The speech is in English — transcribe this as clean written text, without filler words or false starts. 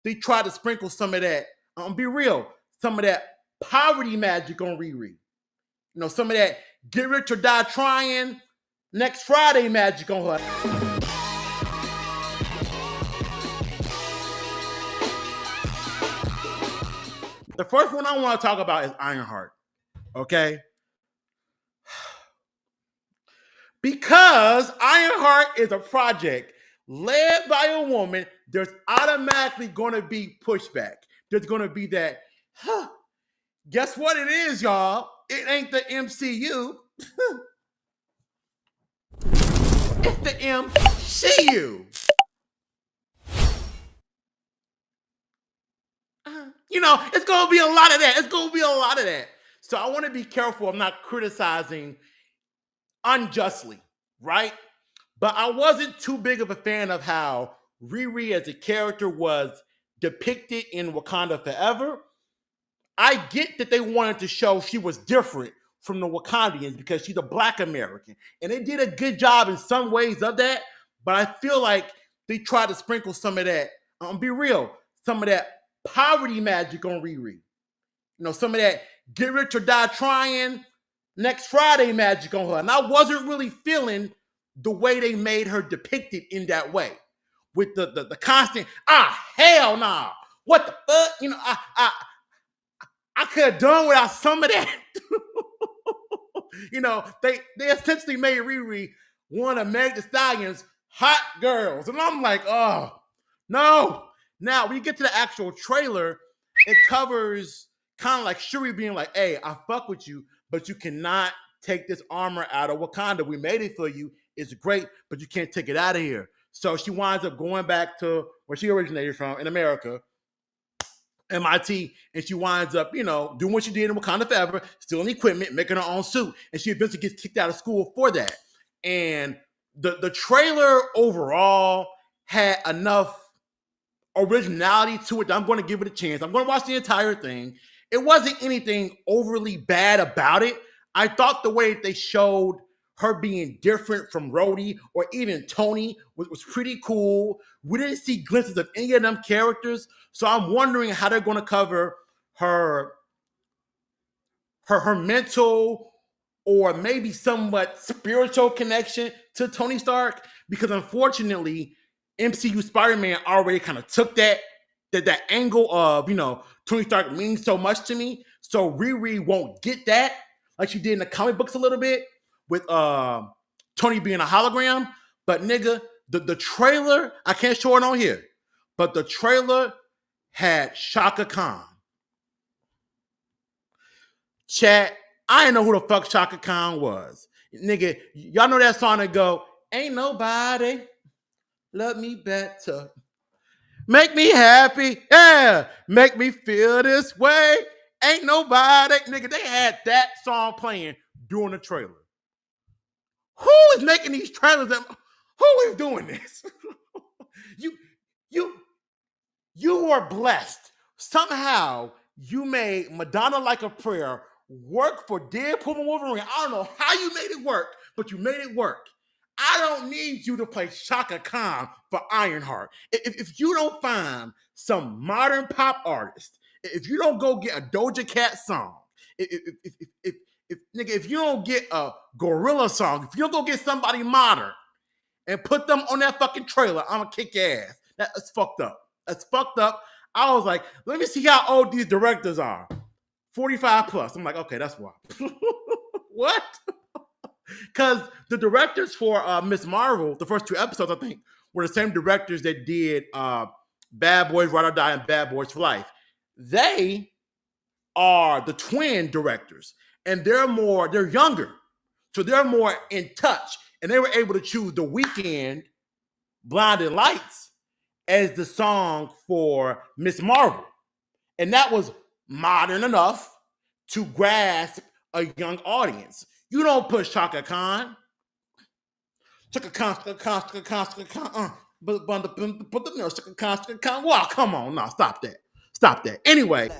they tried to sprinkle some of that, be real, some of that poverty magic on Riri. You know, some of that get rich or die trying next Friday magic on her. The first one I want to talk about is Ironheart. Okay? Because Ironheart is a project led by a woman, there's automatically going to be pushback. There's going to be that, guess what it is, y'all? It ain't the MCU. It's the MCU. You know, it's going to be a lot of that. It's going to be a lot of that. So I want to be careful. I'm not criticizing unjustly, right? But I wasn't too big of a fan of how Riri as a character was depicted in Wakanda Forever. I get that they wanted to show she was different from the Wakandians because she's a Black American. And they did a good job in some ways of that. But I feel like they tried to sprinkle some of that, be real, some of that poverty magic on Riri. You know, some of that get rich or die trying next Friday magic on her. And I wasn't really feeling the way they made her depicted in that way. With the constant, hell nah. What the fuck? You know, I could have done without some of that. You know, they essentially made Riri one of Meg Thee Stallion's hot girls. And I'm like, oh, no. Now, when you get to the actual trailer, it covers kind of like Shuri being like, hey, I fuck with you, but you cannot take this armor out of Wakanda. We made it for you. It's great, but you can't take it out of here. So she winds up going back to where she originated from in America, MIT, and she winds up, you know, doing what she did in Wakanda Forever, stealing equipment, making her own suit, and she eventually gets kicked out of school for that. And the trailer overall had enough originality to it that I'm going to give it a chance. I'm going to watch the entire thing. It wasn't anything overly bad about it. I thought the way they showed her being different from Rhodey or even Tony was pretty cool. We didn't see glimpses of any of them characters, so I'm wondering how they're going to cover her mental or maybe somewhat spiritual connection to Tony Stark, because unfortunately, MCU Spider-Man already kind of took that angle of, you know, Tony Stark means so much to me, so Riri won't get that like she did in the comic books a little bit with Tony being a hologram. But nigga, the trailer, I can't show it on here, but the trailer had Shaka Khan. Chat, I didn't know who the fuck Shaka Khan was. Nigga, y'all know that song that go, ain't nobody love me better. Make me happy, yeah. Make me feel this way. Ain't nobody, nigga. They had that song playing during the trailer. Who is making these trailers? Who is doing this? you are blessed. Somehow you made Madonna Like a Prayer work for Deadpool and Wolverine. I don't know how you made it work, but you made it work. I don't need you to play Shaka Khan for Ironheart. If you don't find some modern pop artist, if you don't go get a Doja Cat song, if you don't get a Gorilla song, if you don't go get somebody modern and put them on that fucking trailer, I'm gonna kick your ass. That's fucked up. That's fucked up. I was like, let me see how old these directors are. 45 plus. I'm like, okay, that's why. What? Because the directors for Miss Marvel, the first two episodes, I think, were the same directors that did Bad Boys Ride or Die and Bad Boys for Life. They are the twin directors, and they're younger. So they're more in touch. And they were able to choose The Weeknd, Blinding Lights, as the song for Miss Marvel. And that was modern enough to grasp a young audience. You don't put Shaka Khan. Shaka Khan. Wow, come on. No, stop that. Anyway.